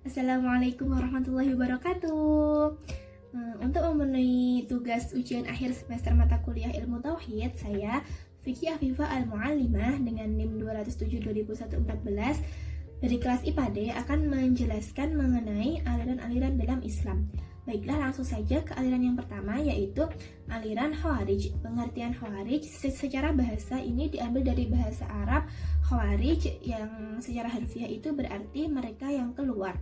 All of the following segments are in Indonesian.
Assalamualaikum warahmatullahi wabarakatuh. Untuk memenuhi tugas ujian akhir semester mata kuliah Ilmu Tauhid, saya Vicky Afifah Al-Mu'allimah dengan NIM 207/2014 dari kelas IPA D akan menjelaskan mengenai aliran-aliran dalam Islam. Baiklah, langsung saja ke aliran yang pertama, yaitu aliran Khawarij. Pengertian Khawarij secara bahasa ini diambil dari bahasa Arab Khawarij, yang secara harfiah itu berarti mereka yang keluar.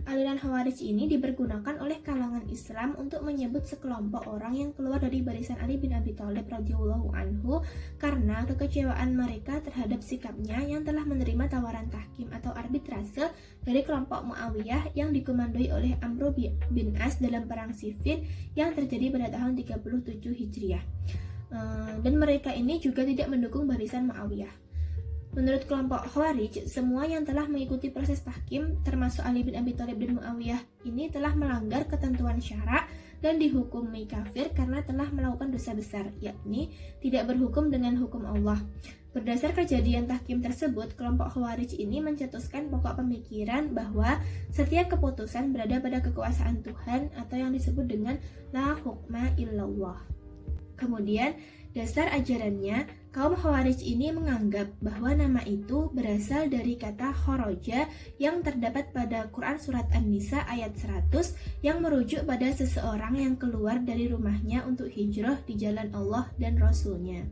Aliran Khawarij ini dipergunakan oleh kalangan Islam untuk menyebut sekelompok orang yang keluar dari barisan Ali bin Abi Thalib radhiyallahu anhu karena kekecewaan mereka terhadap sikapnya yang telah menerima tawaran tahkim atau arbitrase dari kelompok Muawiyah yang dikomandoi oleh Amr bin As dalam perang Siffin yang terjadi pada tahun 37 Hijriah. Dan mereka ini juga tidak mendukung barisan Muawiyah. Menurut kelompok Khawarij, semua yang telah mengikuti proses tahkim, termasuk Ali bin Abi Thalib dan Muawiyah, ini telah melanggar ketentuan syara dan dihukumi kafir karena telah melakukan dosa besar, yakni tidak berhukum dengan hukum Allah. Berdasar kejadian tahkim tersebut, kelompok Khawarij ini mencetuskan pokok pemikiran bahwa setiap keputusan berada pada kekuasaan Tuhan atau yang disebut dengan la hukma illallah. Kemudian, dasar ajarannya, kaum Khawarij ini menganggap bahwa nama itu berasal dari kata khoroja yang terdapat pada Quran Surat An-Nisa ayat 100 yang merujuk pada seseorang yang keluar dari rumahnya untuk hijrah di jalan Allah dan Rasul-Nya.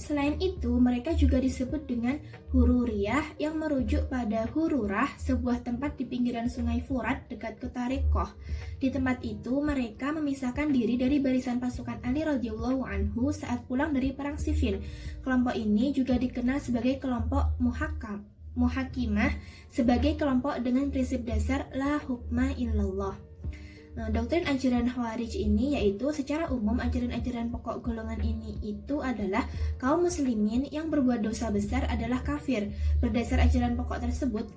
Selain itu, mereka juga disebut dengan Hururiyah yang merujuk pada Hururah, sebuah tempat di pinggiran sungai Furat dekat kota Riqqah. Di tempat itu, mereka memisahkan diri dari barisan pasukan Ali radhiyallahu anhu saat pulang dari perang Siffin. Kelompok ini juga dikenal sebagai kelompok Muhakimah, sebagai kelompok dengan prinsip dasar la hukma illallah. Doktrin ajaran Khawarij ini yaitu secara umum ajaran-ajaran pokok golongan ini itu adalah kaum muslimin yang berbuat dosa besar adalah kafir. Berdasar ajaran pokok tersebut,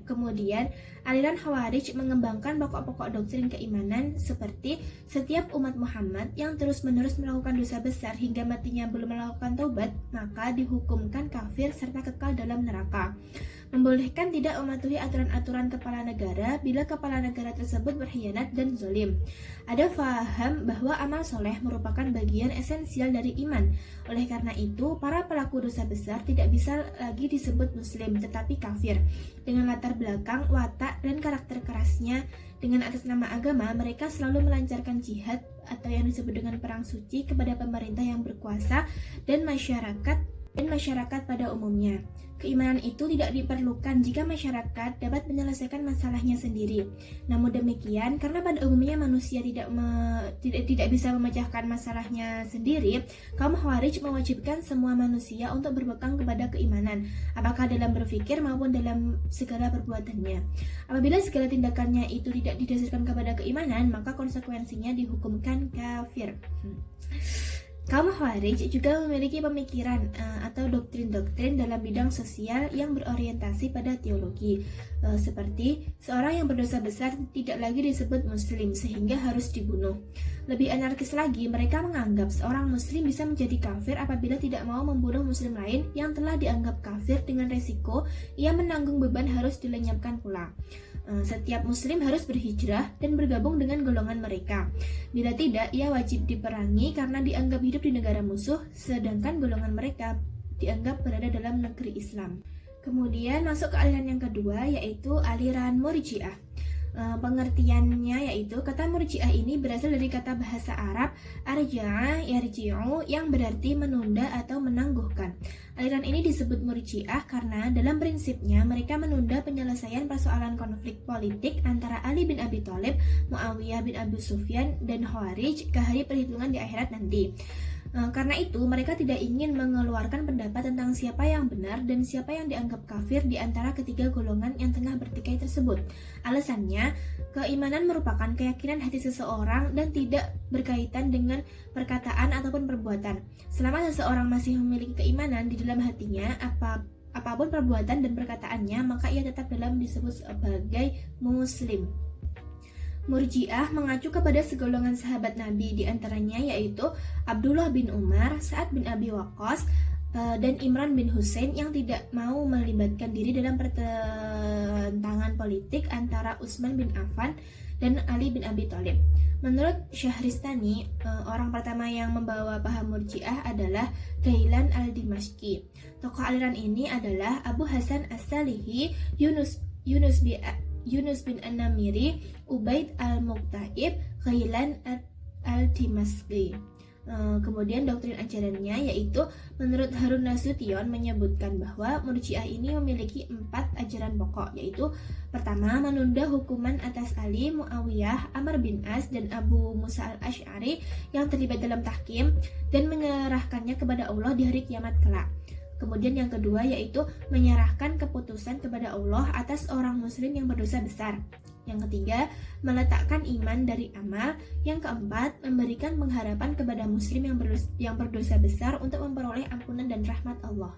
kemudian aliran Khawarij mengembangkan pokok-pokok doktrin keimanan seperti setiap umat Muhammad yang terus-menerus melakukan dosa besar hingga matinya belum melakukan taubat, maka dihukumkan kafir serta kekal dalam neraka. Membolehkan tidak mematuhi aturan-aturan kepala negara bila kepala negara tersebut berkhianat dan zalim. Ada faham bahwa amal soleh merupakan bagian esensial dari iman. Oleh karena itu, para pelaku dosa besar tidak bisa lagi disebut muslim tetapi kafir. Dengan latar belakang, watak, dan karakter kerasnya, dengan atas nama agama, mereka selalu melancarkan jihad atau yang disebut dengan perang suci kepada pemerintah yang berkuasa dan masyarakat pada umumnya. Keimanan itu tidak diperlukan jika masyarakat dapat menyelesaikan masalahnya sendiri. Namun demikian, karena pada umumnya manusia tidak bisa memecahkan masalahnya sendiri, kaum Khawarij mewajibkan semua manusia untuk berpegang kepada keimanan, apakah dalam berpikir maupun dalam segala perbuatannya. Apabila segala tindakannya itu tidak didasarkan kepada keimanan, maka konsekuensinya dihukumkan kafir. Kaum Khawarij juga memiliki pemikiran atau doktrin-doktrin dalam bidang sosial yang berorientasi pada teologi, seperti seorang yang berdosa besar tidak lagi disebut muslim sehingga harus dibunuh. Lebih anarkis lagi, mereka menganggap seorang muslim bisa menjadi kafir apabila tidak mau membunuh muslim lain yang telah dianggap kafir dengan resiko ia menanggung beban harus dilenyapkan pula. Setiap muslim harus berhijrah dan bergabung dengan golongan mereka. Bila tidak, ia wajib diperangi karena dianggap hidup di negara musuh, sedangkan golongan mereka dianggap berada dalam negeri Islam. Kemudian masuk ke aliran yang kedua, yaitu aliran Murji'ah. Pengertiannya yaitu kata Murji'ah ini berasal dari kata bahasa Arab arja'a yarji'u yang berarti menunda atau menangguhkan. Aliran ini disebut Murji'ah karena dalam prinsipnya mereka menunda penyelesaian persoalan konflik politik antara Ali bin Abi Thalib, Muawiyah bin Abu Sufyan, dan Khawarij ke hari perhitungan di akhirat nanti. Karena itu, mereka tidak ingin mengeluarkan pendapat tentang siapa yang benar dan siapa yang dianggap kafir di antara ketiga golongan yang tengah bertikai tersebut. Alasannya, keimanan merupakan keyakinan hati seseorang dan tidak berkaitan dengan perkataan ataupun perbuatan. Selama seseorang masih memiliki keimanan di dalam hatinya, apapun perbuatan dan perkataannya, maka ia tetap dalam disebut sebagai muslim. Murji'ah mengacu kepada segolongan sahabat Nabi, diantaranya yaitu Abdullah bin Umar, Sa'ad bin Abi Waqqas, dan Imran bin Husain yang tidak mau melibatkan diri dalam pertentangan politik antara Utsman bin Affan dan Ali bin Abi Thalib. Menurut Syahristani, orang pertama yang membawa paham Murji'ah adalah Ghailan al-Dimashqi. Tokoh aliran ini adalah Abu Hasan As-Salihi, Yunus bin An-Namiri, Ubaid al-Muqtaib, Ghailan al-Dimashqi. Kemudian doktrin ajarannya yaitu menurut Harun Nasution menyebutkan bahwa Murji'ah ini memiliki 4 ajaran pokok, yaitu pertama, menunda hukuman atas Ali, Muawiyah, Amr bin As, dan Abu Musa al-Asy'ari yang terlibat dalam tahkim dan menyerahkannya kepada Allah di hari kiamat kelak. Kemudian yang kedua yaitu menyerahkan keputusan kepada Allah atas orang muslim yang berdosa besar. Yang ketiga, meletakkan iman dari amal. Yang keempat, memberikan pengharapan kepada muslim yang berdosa besar untuk memperoleh ampunan dan rahmat Allah.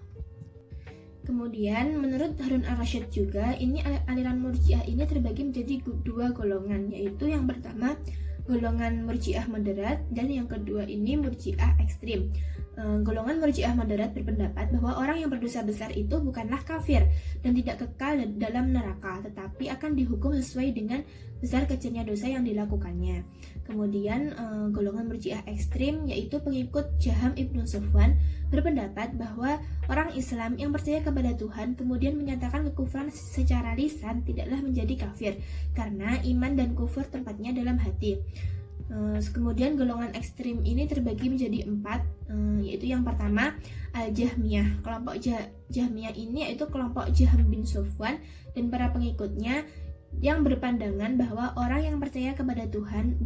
Kemudian menurut Harun al-Rasyid juga, ini aliran Murji'ah ini terbagi menjadi 2 golongan, yaitu yang pertama golongan Murji'ah moderat dan yang kedua ini Murji'ah ekstrim. Golongan Murji'ah moderat berpendapat bahwa orang yang berdosa besar itu bukanlah kafir dan tidak kekal dalam neraka, tetapi akan dihukum sesuai dengan besar kecilnya dosa yang dilakukannya. Kemudian golongan Murji'ah ekstrim yaitu pengikut Jaham ibnu Safwan berpendapat bahwa orang Islam yang percaya kepada Tuhan kemudian menyatakan kekufuran secara lisan tidaklah menjadi kafir karena iman dan kufur tempatnya dalam hati. Kemudian golongan ekstrim ini terbagi menjadi 4, yaitu yang pertama Al-Jahmiyah. Kelompok Jahmiyah ini yaitu kelompok Jaham bin Safwan dan para pengikutnya yang berpandangan bahwa orang yang percaya kepada Tuhan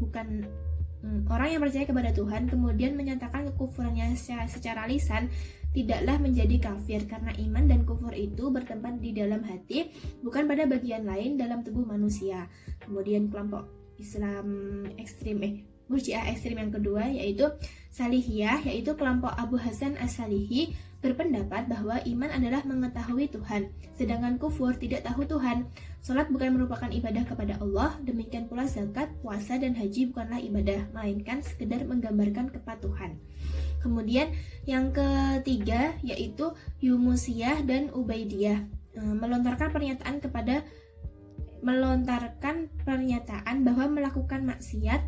kemudian menyatakan kekufurannya secara lisan tidaklah menjadi kafir karena iman dan kufur itu bertempat di dalam hati, bukan pada bagian lain dalam tubuh manusia. Kemudian kelompok Islam ekstrim Murji'ah ekstrim yang kedua yaitu Salihiyah, yaitu kelompok Abu Hasan As-Salihi berpendapat bahwa iman adalah mengetahui Tuhan, sedangkan kufur tidak tahu Tuhan. Salat bukan merupakan ibadah kepada Allah, demikian pula zakat, puasa, dan haji bukanlah ibadah, melainkan sekedar menggambarkan kepatuhan. Kemudian yang ketiga yaitu Yumusiyah dan Ubaidiyah, melontarkan pernyataan bahwa melakukan maksiat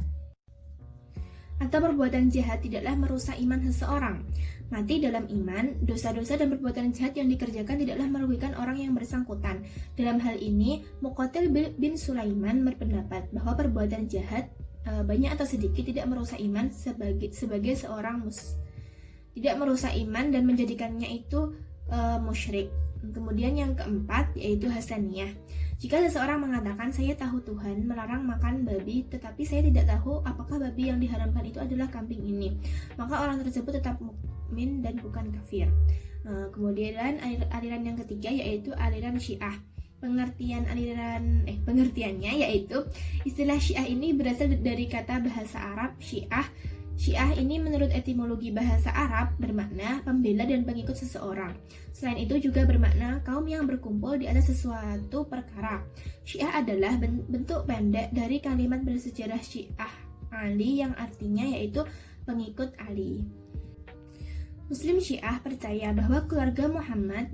atau perbuatan jahat tidaklah merusak iman seseorang. Mati dalam iman, dosa-dosa dan perbuatan jahat yang dikerjakan tidaklah merugikan orang yang bersangkutan. Dalam hal ini, Muqatil bin Sulaiman berpendapat bahwa perbuatan jahat banyak atau sedikit tidak merusak iman sebagai seorang tidak merusak iman dan menjadikannya itu musyrik. Kemudian yang keempat yaitu Hasaniyah. Jika seseorang mengatakan saya tahu Tuhan melarang makan babi, tetapi saya tidak tahu apakah babi yang diharamkan itu adalah kambing ini, maka orang tersebut tetap mukmin dan bukan kafir. Kemudian aliran yang ketiga yaitu aliran Syiah. Pengertiannya yaitu istilah Syiah ini berasal dari kata bahasa Arab Syiah. Syiah ini menurut etimologi bahasa Arab bermakna pembela dan pengikut seseorang. Selain itu juga bermakna kaum yang berkumpul di atas sesuatu perkara. Syiah adalah bentuk pendek dari kalimat bersejarah Syiah Ali yang artinya yaitu pengikut Ali. Muslim Syiah percaya bahwa keluarga Muhammad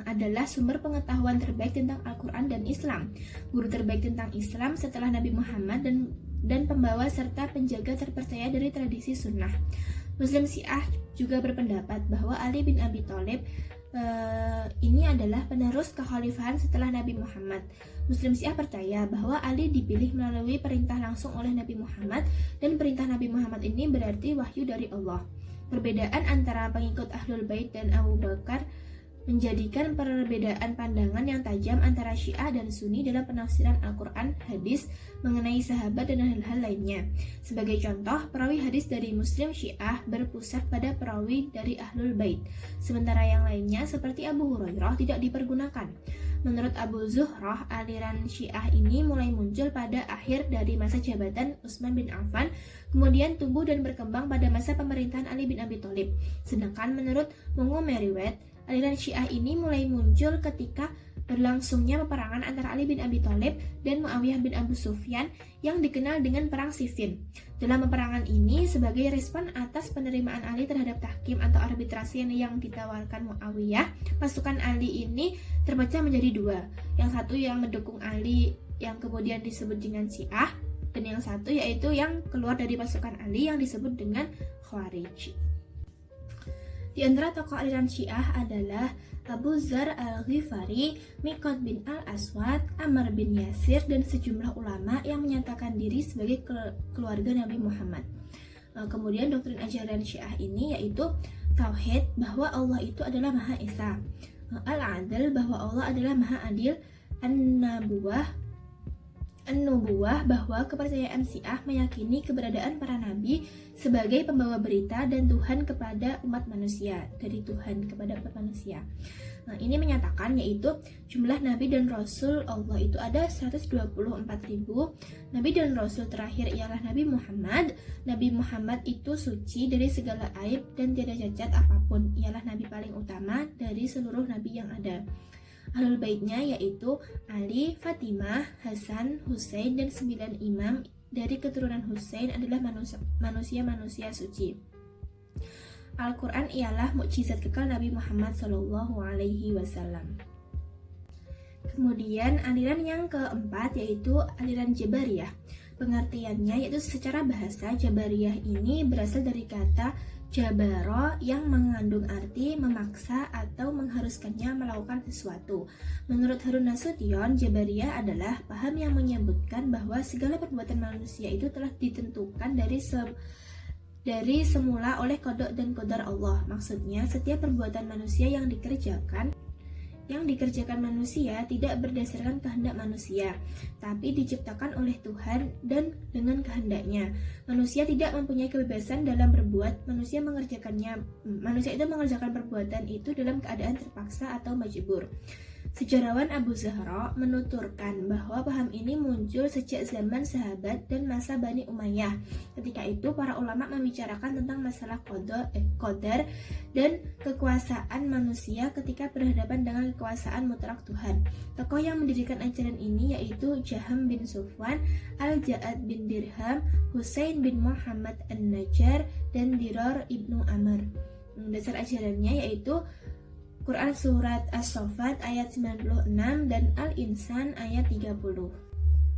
adalah sumber pengetahuan terbaik tentang Al-Quran dan Islam, guru terbaik tentang Islam setelah Nabi Muhammad dan pembawa serta penjaga terpercaya dari tradisi sunnah. Muslim Syiah juga berpendapat bahwa Ali bin Abi Thalib ini adalah penerus kekhalifahan setelah Nabi Muhammad. Muslim Syiah percaya bahwa Ali dipilih melalui perintah langsung oleh Nabi Muhammad dan perintah Nabi Muhammad ini berarti wahyu dari Allah. Perbedaan antara pengikut Ahlul Bait dan Abu Bakar menjadikan perbedaan pandangan yang tajam antara Syiah dan Sunni dalam penafsiran Al-Quran, hadis, mengenai sahabat dan hal-hal lainnya. Sebagai contoh, perawi hadis dari Muslim Syiah berpusat pada perawi dari Ahlul Bait, sementara yang lainnya seperti Abu Hurairah tidak dipergunakan. Menurut Abu Zuhrah, aliran Syiah ini mulai muncul pada akhir dari masa jabatan Utsman bin Affan, kemudian tumbuh dan berkembang pada masa pemerintahan Ali bin Abi Thalib. Sedangkan menurut Mungu Meriwet, aliran Syiah ini mulai muncul ketika berlangsungnya peperangan antara Ali bin Abi Thalib dan Muawiyah bin Abu Sufyan yang dikenal dengan Perang Siffin. Dalam peperangan ini, sebagai respon atas penerimaan Ali terhadap tahkim atau arbitrasi yang ditawarkan Muawiyah, pasukan Ali ini terpecah menjadi dua, yang satu yang mendukung Ali yang kemudian disebut dengan Syiah, dan yang satu yaitu yang keluar dari pasukan Ali yang disebut dengan Khawarij. Di antara tokoh aliran Syiah adalah Abu Dzar al-Ghifari, Miqdad bin al-Aswad, Ammar bin Yasir, dan sejumlah ulama yang menyatakan diri sebagai keluarga Nabi Muhammad. Kemudian doktrin ajaran Syiah ini yaitu Tauhid, bahwa Allah itu adalah Maha Esa, Al-Adl, bahwa Allah adalah Maha Adil, An-Nubuwah, bahwa kepercayaan Syiah meyakini keberadaan para nabi sebagai pembawa berita dan Tuhan kepada umat manusia, dari Tuhan kepada umat manusia. Ini menyatakan yaitu jumlah nabi dan rasul Allah itu ada 124.000. Nabi dan rasul terakhir ialah Nabi Muhammad. Nabi Muhammad itu suci dari segala aib dan tiada cacat apapun. Ialah nabi paling utama dari seluruh nabi yang ada. Ahlul baitnya yaitu Ali, Fatimah, Hasan, Husain, dan 9 imam dari keturunan Husain adalah manusia-manusia suci. Al-Quran ialah mukjizat kekal Nabi Muhammad SAW. Kemudian aliran yang keempat yaitu aliran Jabariyah. Pengertiannya yaitu secara bahasa Jabariyah ini berasal dari kata Jabaro yang mengandung arti memaksa atau mengharuskannya melakukan sesuatu. Menurut Harun Nasution, Jabariyah adalah paham yang menyebutkan bahwa segala perbuatan manusia itu telah ditentukan dari semula oleh qada dan qadar Allah. Maksudnya, setiap perbuatan manusia yang dikerjakan manusia tidak berdasarkan kehendak manusia, tapi diciptakan oleh Tuhan dan dengan kehendaknya. Manusia tidak mempunyai kebebasan dalam berbuat, manusia itu mengerjakan perbuatan itu dalam keadaan terpaksa atau majbur. Sejarawan Abu Zahra menuturkan bahwa paham ini muncul sejak zaman sahabat dan masa Bani Umayyah. Ketika itu para ulama membicarakan tentang masalah qadar dan kekuasaan manusia ketika berhadapan dengan kekuasaan mutlak Tuhan. Tokoh yang mendirikan ajaran ini yaitu Jaham bin Sufwan, Al-Ja'ad bin Dirham, Husain bin Muhammad An-Najjar, dan Dirar ibnu Amr. Dasar ajarannya yaitu Quran Surat As-Saffat ayat 96 dan Al-Insan ayat 30.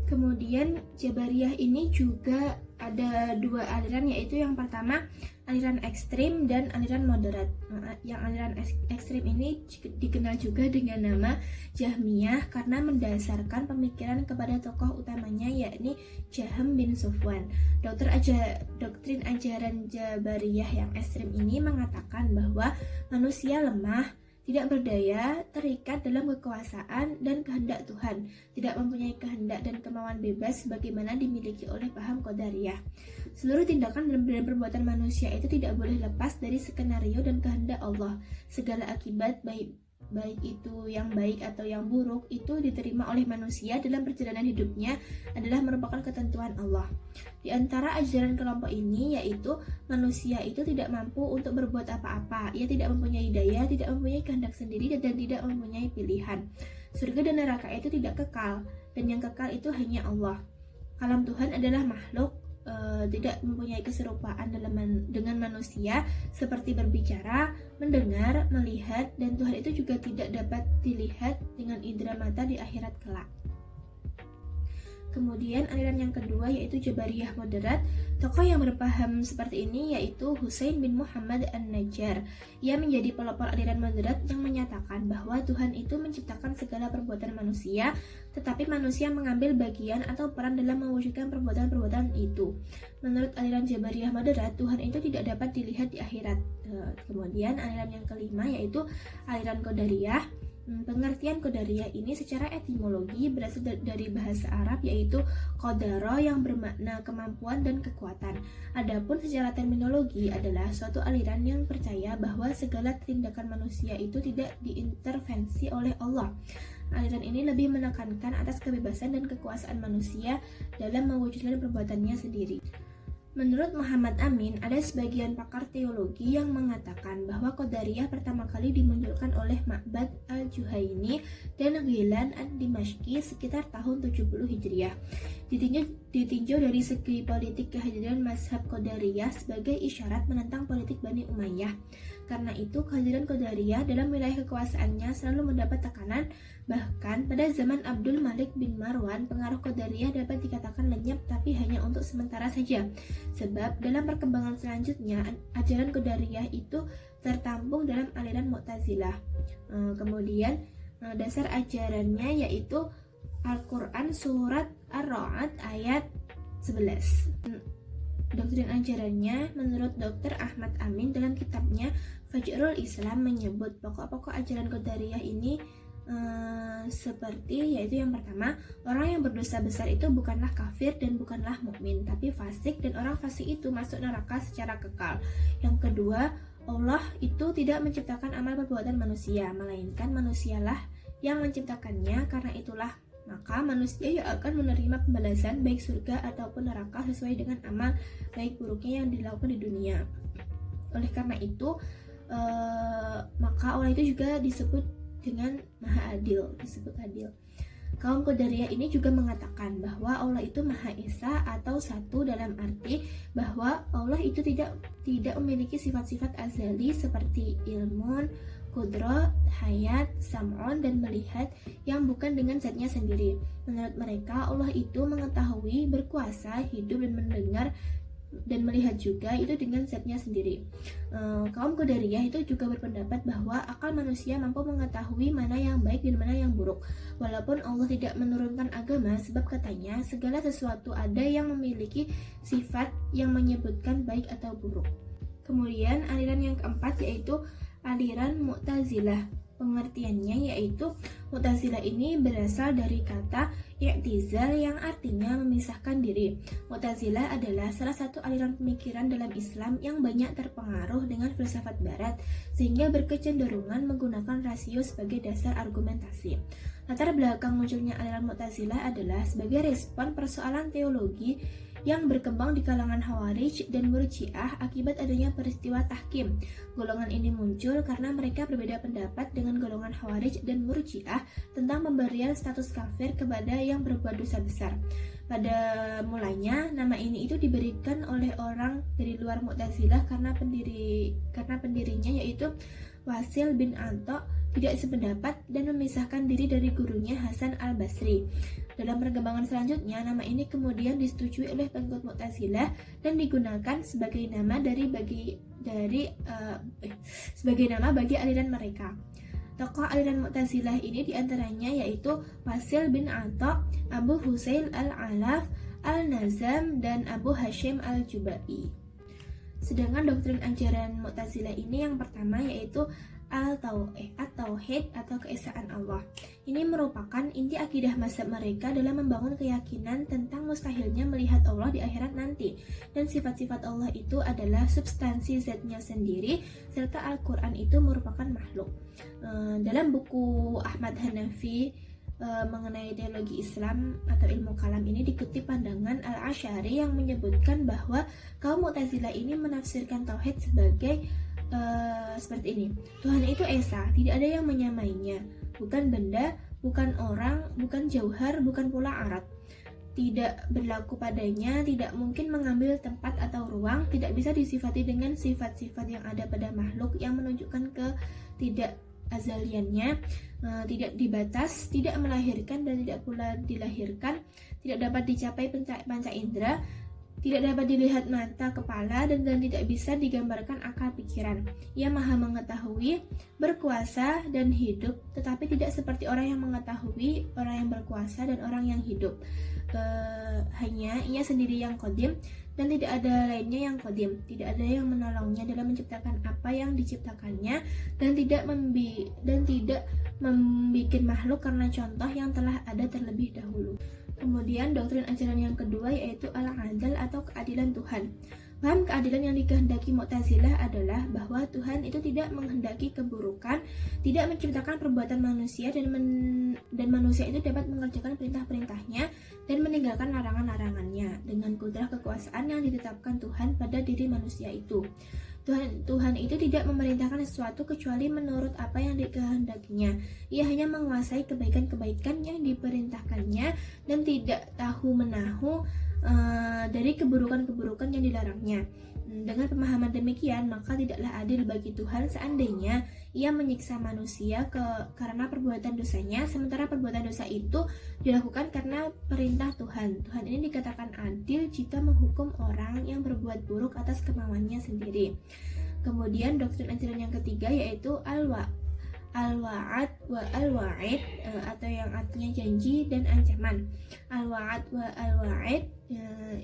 Kemudian Jabariyah ini juga ada dua aliran, yaitu yang pertama aliran ekstrim dan aliran moderat. Yang aliran ekstrim ini dikenal juga dengan nama Jahmiyah karena mendasarkan pemikiran kepada tokoh utamanya yakni Jaham bin Sufwan. Doktrin ajaran Jabariyah yang ekstrim ini mengatakan bahwa manusia lemah, tidak berdaya, terikat dalam kekuasaan dan kehendak Tuhan, tidak mempunyai kehendak dan kemauan bebas sebagaimana dimiliki oleh paham Qadariyah. Seluruh tindakan dan perbuatan manusia itu tidak boleh lepas dari skenario dan kehendak Allah. Segala akibat baik itu yang baik atau yang buruk itu diterima oleh manusia dalam perjalanan hidupnya adalah merupakan ketentuan Allah. Di antara ajaran kelompok ini yaitu manusia itu tidak mampu untuk berbuat apa-apa, ia tidak mempunyai daya, tidak mempunyai kehendak sendiri dan tidak mempunyai pilihan. Surga dan neraka itu tidak kekal, dan yang kekal itu hanya Allah. Kalam Tuhan adalah makhluk tidak mempunyai keserupaan dengan manusia seperti berbicara, mendengar, melihat, dan Tuhan itu juga tidak dapat dilihat dengan indera mata di akhirat kelak. Kemudian aliran yang kedua yaitu Jabariyah moderat. Tokoh yang berpaham seperti ini yaitu Husain bin Muhammad An-Najjar. Ia menjadi pelopor aliran moderat yang menyatakan bahwa Tuhan itu menciptakan segala perbuatan manusia, tetapi manusia mengambil bagian atau peran dalam mewujudkan perbuatan-perbuatan itu. Menurut aliran Jabariyah moderat, Tuhan itu tidak dapat dilihat di akhirat. Kemudian aliran yang kelima yaitu aliran Qadariyah. Pengertian Qadariyah ini secara etimologi berasal dari bahasa Arab yaitu qadara yang bermakna kemampuan dan kekuatan. Adapun secara terminologi adalah suatu aliran yang percaya bahwa segala tindakan manusia itu tidak diintervensi oleh Allah. Aliran ini lebih menekankan atas kebebasan dan kekuasaan manusia dalam mewujudkan perbuatannya sendiri. Menurut Muhammad Amin, ada sebagian pakar teologi yang mengatakan bahwa Qadariyah pertama kali dimunculkan oleh Ma'bad al-Juhaini dan Ghilan ad-Dimashqi sekitar tahun 70 Hijriah. Ditinjau dari segi politik kehadiran mazhab Qadariyah sebagai isyarat menentang politik Bani Umayyah. Karena itu, kehadiran Qadariyah dalam wilayah kekuasaannya selalu mendapat tekanan. Bahkan pada zaman Abdul Malik bin Marwan, pengaruh Qadariyah dapat dikatakan lenyap, tapi hanya untuk sementara saja. Sebab dalam perkembangan selanjutnya, ajaran Qadariyah itu tertampung dalam aliran Mu'tazilah. Kemudian dasar ajarannya yaitu Al-Quran surat Ar-Ra'd ayat 11. Doktrin ajarannya menurut Dr. Ahmad Amin dalam kitabnya Fajrul Islam menyebut pokok-pokok ajaran Qadariyah ini seperti, yaitu yang pertama, orang yang berdosa besar itu bukanlah kafir dan bukanlah mukmin, tapi fasik, dan orang fasik itu masuk neraka secara kekal. Yang kedua, Allah itu tidak menciptakan amal perbuatan manusia, melainkan manusialah yang menciptakannya. Karena itulah maka manusia yang akan menerima pembalasan baik surga ataupun neraka sesuai dengan amal baik buruknya yang dilakukan di dunia. Oleh karena itu, maka Allah itu juga disebut dengan Maha Adil, disebut adil. Kaum Qadariyah ini juga mengatakan bahwa Allah itu Maha Esa atau satu, dalam arti bahwa Allah itu tidak memiliki sifat-sifat azali seperti ilmun, qudrat, hayat, sam'on, dan melihat yang bukan dengan zatnya sendiri. Menurut mereka, Allah itu mengetahui, berkuasa, hidup, dan mendengar dan melihat juga itu dengan zatnya sendiri. Kaum Qadariyah itu juga berpendapat bahwa akal manusia mampu mengetahui mana yang baik dan mana yang buruk. Walaupun Allah tidak menurunkan agama, sebab katanya segala sesuatu ada yang memiliki sifat yang menyebutkan baik atau buruk. Kemudian aliran yang keempat yaitu aliran Mu'tazilah. Pengertiannya yaitu Mu'tazilah ini berasal dari kata i'tizal yang artinya memisahkan diri. Mu'tazilah adalah salah satu aliran pemikiran dalam Islam yang banyak terpengaruh dengan filsafat barat, sehingga berkecenderungan menggunakan rasio sebagai dasar argumentasi. Latar belakang munculnya aliran Mu'tazilah adalah sebagai respon persoalan teologi yang berkembang di kalangan Khawarij dan Murji'ah akibat adanya peristiwa tahkim. Golongan ini muncul karena mereka berbeda pendapat dengan golongan Khawarij dan Murji'ah tentang pemberian status kafir kepada yang berbuat dosa besar. Pada mulanya, nama ini itu diberikan oleh orang dari luar Mu'tazilah karena pendirinya yaitu Wasil bin Anto tidak sependapat dan memisahkan diri dari gurunya Hasan al-Basri. Dalam perkembangan selanjutnya, nama ini kemudian disetujui oleh pengikut Mu'tazilah dan digunakan sebagai nama bagi aliran mereka. Tokoh aliran Mu'tazilah ini diantaranya yaitu Wasil bin Anto, Abu Husain al-Alaf, al-Nazam, dan Abu Hashim al-Jubai. Sedangkan doktrin ajaran Mu'tazilah ini yang pertama yaitu At-Tauhid atau keesaan Allah. Ini merupakan inti akidah mazhab mereka dalam membangun keyakinan tentang mustahilnya melihat Allah di akhirat nanti. Dan sifat-sifat Allah itu adalah substansi zatnya sendiri, serta Al-Quran itu merupakan makhluk. Dalam buku Ahmad Hanafi mengenai teologi Islam atau ilmu kalam ini dikutip pandangan Al-Asy'ari yang menyebutkan bahwa kaum Mu'tazilah ini menafsirkan tauhid sebagai seperti ini. Tuhan itu esa, tidak ada yang menyamainya, bukan benda, bukan orang, bukan jauhar, bukan pula arat. Tidak berlaku padanya, tidak mungkin mengambil tempat atau ruang, tidak bisa disifati dengan sifat-sifat yang ada pada makhluk yang menunjukkan tidak azaliannya, tidak dibatas, tidak melahirkan dan tidak pula dilahirkan, tidak dapat dicapai panca indera, tidak dapat dilihat mata kepala, dan tidak bisa digambarkan akal pikiran. Ia maha mengetahui, berkuasa, dan hidup, tetapi tidak seperti orang yang mengetahui, orang yang berkuasa, dan orang yang hidup. Hanya ia sendiri yang qadim, dan tidak ada lainnya yang qadim. Tidak ada yang menolongnya dalam menciptakan apa yang diciptakannya, dan tidak membuat makhluk karena contoh yang telah ada terlebih dahulu. Kemudian doktrin ajaran yang kedua yaitu al-adl atau keadilan Tuhan. Paham keadilan yang dikehendaki Mu'tazilah adalah bahwa Tuhan itu tidak menghendaki keburukan, tidak menciptakan perbuatan manusia, dan manusia itu dapat mengerjakan perintah-perintahnya dan meninggalkan larangan-larangannya dengan kudrah kekuasaan yang ditetapkan Tuhan pada diri manusia itu. Tuhan itu tidak memerintahkan sesuatu kecuali menurut apa yang dikehendakinya. Ia hanya menguasai kebaikan-kebaikan yang diperintahkannya dan tidak tahu menahu dari keburukan-keburukan yang dilarangnya. Dengan pemahaman demikian, maka tidaklah adil bagi Tuhan seandainya ia menyiksa manusia karena perbuatan dosanya, sementara perbuatan dosa itu dilakukan karena perintah Tuhan. Tuhan ini dikatakan adil jika menghukum orang yang berbuat buruk atas kemauannya sendiri. Kemudian doktrin ajaran yang ketiga yaitu al-wa'ad wa al-wa'id, atau yang artinya janji dan ancaman. Al-wa'ad wa al-wa'id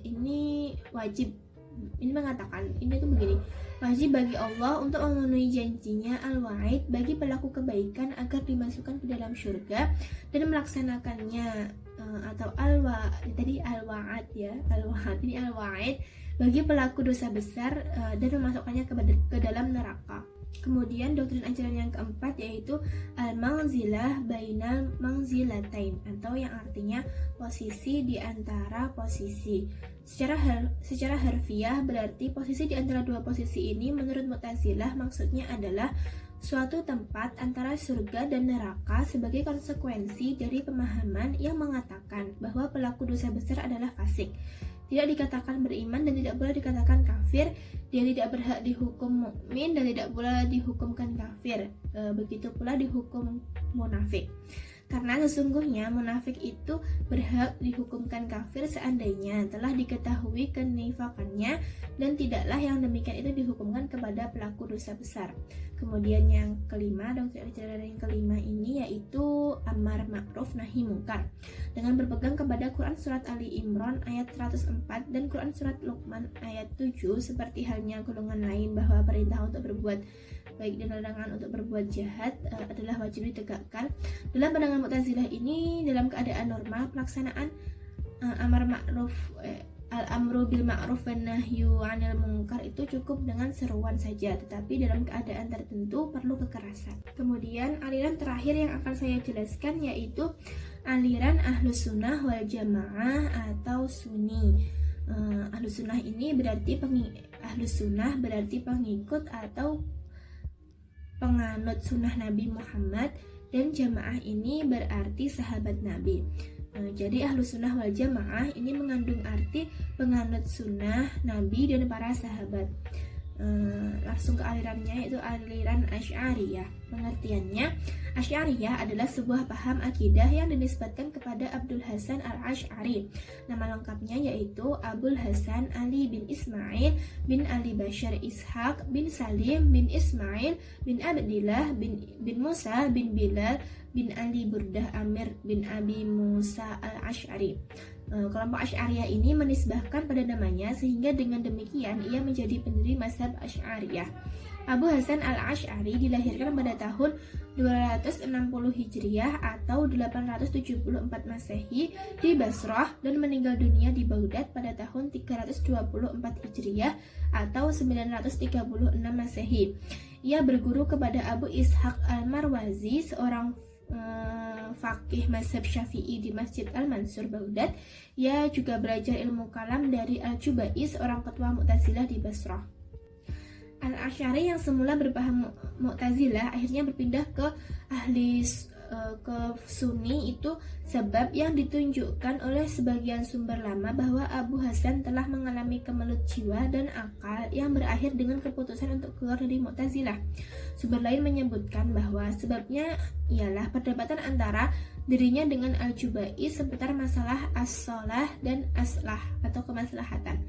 ini wajib. Ini mengatakan, ini tuh begini, wajib bagi Allah untuk memenuhi janjinya al-wa'id bagi pelaku kebaikan agar dimasukkan ke dalam surga dan melaksanakannya, atau tadi al-wa'ad ya, al-wa'ad ini al-wa'id bagi pelaku dosa besar dan memasukkannya ke dalam neraka. Kemudian doktrin ajaran yang keempat yaitu al-manzilah bainal manzilatain, atau yang artinya posisi di antara posisi. Secara harfiah berarti posisi di antara dua posisi ini menurut Mu'tazilah maksudnya adalah suatu tempat antara surga dan neraka sebagai konsekuensi dari pemahaman yang mengatakan bahwa pelaku dosa besar adalah fasik, tidak dikatakan beriman dan tidak pula dikatakan kafir, dia tidak berhak dihukum mukmin dan tidak pula dihukumkan kafir. Begitu pula dihukum munafik. Karena sesungguhnya munafik itu berhak dihukumkan kafir seandainya telah diketahui kenifakannya, dan tidaklah yang demikian itu dihukumkan kepada pelaku dosa besar. Kemudian yang kelima, doktrin ajaran yang kelima ini yaitu amar ma'ruf nahi mungkar, dengan berpegang kepada Quran surat Ali Imran ayat 104 dan Quran surat Luqman ayat 7, seperti halnya golongan lain bahwa perintah untuk berbuat baik dan larangan untuk berbuat jahat adalah wajib ditegakkan. Dalam pandangan Mu'tazilah ini, dalam keadaan normal pelaksanaan amar ma'ruf al-amru bil ma'ruf wan nahyu 'anil munkar itu cukup dengan seruan saja, tetapi dalam keadaan tertentu perlu kekerasan. Kemudian aliran terakhir yang akan saya jelaskan yaitu aliran Ahlus Sunnah wal Jamaah atau Sunni. Ahlus Sunnah ini berarti pengikut atau penganut sunnah Nabi Muhammad, dan jamaah ini berarti sahabat Nabi. Jadi Ahlus Sunnah wal Jamaah ini mengandung arti penganut sunnah Nabi dan para sahabat. Langsung ke alirannya, yaitu aliran Asy'ariyah. Pengertiannya, Asy'ariyah adalah sebuah paham akidah yang dinisbatkan kepada Abdul Hasan al-Asy'ari. Nama lengkapnya yaitu Abul Hasan Ali bin Ismail bin Ali Bashar Ishaq bin Salim bin Ismail bin Abdillah bin Musa bin Bilal bin Ali Burdah Amir bin Abi Musa al-Asy'ari. Kelompok Asy'ariyah ini menisbahkan pada namanya, sehingga dengan demikian ia menjadi pendiri mazhab Asy'ariyah. Abu Hasan al-Asy'ari dilahirkan pada tahun 260 Hijriah atau 874 Masehi di Basrah dan meninggal dunia di Baghdad pada tahun 324 Hijriah atau 936 Masehi. Ia berguru kepada Abu Ishaq al-Marwazi, seorang faqih mazhab Syafi'i di Masjid Al-Mansur Baghdad. Ia juga belajar ilmu kalam dari Al-Jubai, seorang ketua Mu'tazilah di Basrah. Al-Asy'ari yang semula berpaham Mu'tazilah akhirnya berpindah ke Sunni, itu sebab yang ditunjukkan oleh sebagian sumber lama bahwa Abu Hasan telah mengalami kemelut jiwa dan akal yang berakhir dengan keputusan untuk keluar dari Mu'tazilah. Sumber lain menyebutkan bahwa sebabnya ialah perdebatan antara dirinya dengan Al-Jubai seputar masalah as-shalah dan aslah atau kemaslahatan.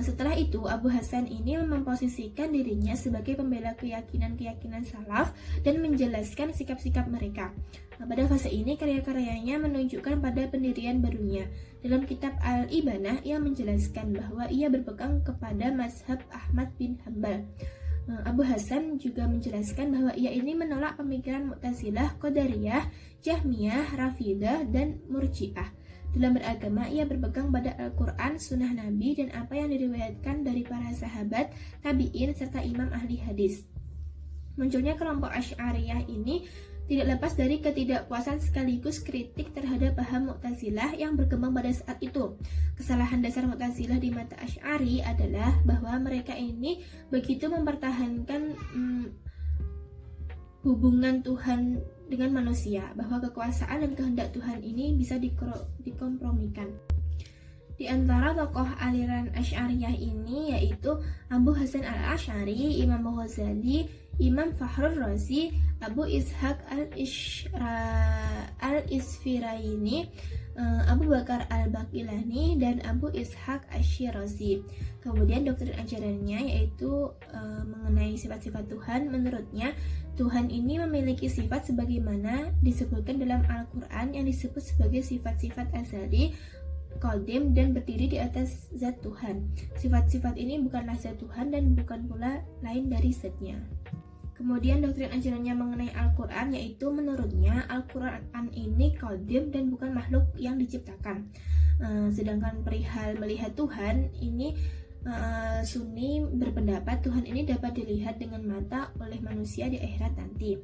Setelah itu Abu Hasan ini memposisikan dirinya sebagai pembela keyakinan-keyakinan salaf dan menjelaskan sikap-sikap mereka. Pada fase ini karya-karyanya menunjukkan pada pendirian barunya. Dalam kitab Al-Ibanah ia menjelaskan bahwa ia berpegang kepada mazhab Ahmad bin Hanbal. Abu Hasan juga menjelaskan bahwa ia ini menolak pemikiran Mu'tazilah, Qadariyah, Jahmiyah, Rafidah, dan Murji'ah. Dalam beragama, ia berpegang pada Al-Quran, Sunnah Nabi, dan apa yang diriwayatkan dari para sahabat, tabi'in, serta imam ahli hadis. Munculnya kelompok Asy'ariyah ini tidak lepas dari ketidakpuasan sekaligus kritik terhadap paham Mu'tazilah yang berkembang pada saat itu. Kesalahan dasar Mu'tazilah di mata Asy'ari adalah bahwa mereka ini begitu mempertahankan hubungan Tuhan dengan manusia, bahwa kekuasaan dan kehendak Tuhan ini bisa dikompromikan. Di antara tokoh aliran Asy'ariyah ini yaitu Abu Hasan al-Asy'ari, Imam Ghazali, Imam Fakhrur Razi, Abu Ishaq al-Isfirayini, Abu Bakar al-Baqilani, dan Abu Ishaq asy-Syirazi. Kemudian doktrin ajarannya yaitu mengenai sifat-sifat Tuhan. Menurutnya, Tuhan ini memiliki sifat sebagaimana disebutkan dalam Al-Quran yang disebut sebagai sifat-sifat azali, qadim, dan berdiri di atas zat Tuhan. Sifat-sifat ini bukanlah zat Tuhan dan bukan pula lain dari zatnya. Kemudian doktrin ajarannya mengenai Al-Quran yaitu menurutnya Al-Quran ini qadim dan bukan makhluk yang diciptakan. Sedangkan perihal melihat Tuhan ini Sunni berpendapat Tuhan ini dapat dilihat dengan mata oleh manusia di akhirat nanti.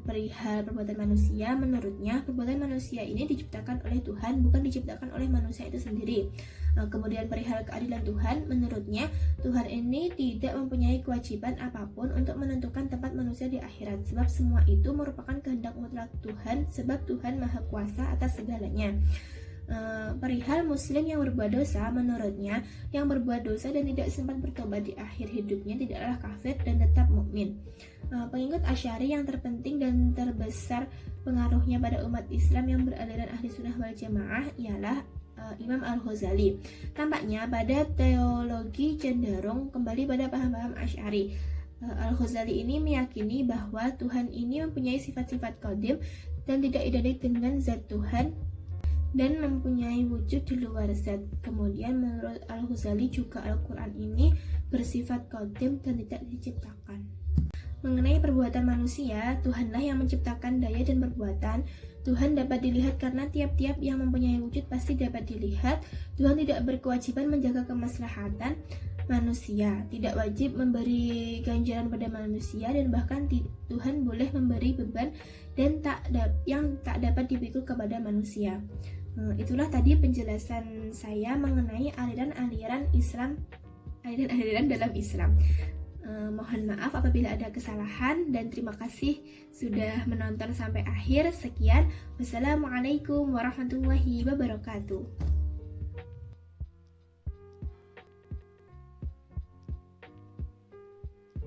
Perihal perbuatan manusia, menurutnya perbuatan manusia ini diciptakan oleh Tuhan, bukan diciptakan oleh manusia itu sendiri. Kemudian perihal keadilan Tuhan, menurutnya Tuhan ini tidak mempunyai kewajiban apapun untuk menentukan tempat manusia di akhirat, sebab semua itu merupakan kehendak mutlak Tuhan, sebab Tuhan Maha Kuasa atas segalanya. Perihal muslim yang berbuat dosa, menurutnya yang berbuat dosa dan tidak sempat bertobat di akhir hidupnya tidaklah kafir dan tetap mukmin. Pengikut Asy'ari yang terpenting dan terbesar pengaruhnya pada umat Islam yang beraliran ahli sunnah wal jamaah ialah Imam Al-Ghazali. Tampaknya pada teologi cenderung kembali pada paham-paham Asy'ari. Al-Ghazali ini meyakini bahwa Tuhan ini mempunyai sifat-sifat qadim dan tidak identik dengan zat Tuhan dan mempunyai wujud di luar zat. Kemudian menurut Al-Ghazali juga Al-Quran ini bersifat qadim dan tidak diciptakan. Mengenai perbuatan manusia, Tuhanlah yang menciptakan daya dan perbuatan. Tuhan dapat dilihat karena tiap-tiap yang mempunyai wujud pasti dapat dilihat. Tuhan tidak berkewajiban menjaga kemaslahatan manusia, tidak wajib memberi ganjaran pada manusia, dan bahkan Tuhan boleh memberi beban dan yang tak dapat dipikul kepada manusia. Itulah tadi penjelasan saya mengenai aliran-aliran Islam, aliran-aliran dalam Islam. Mohon maaf apabila ada kesalahan dan terima kasih sudah menonton sampai akhir. Sekian, wassalamualaikum warahmatullahi wabarakatuh.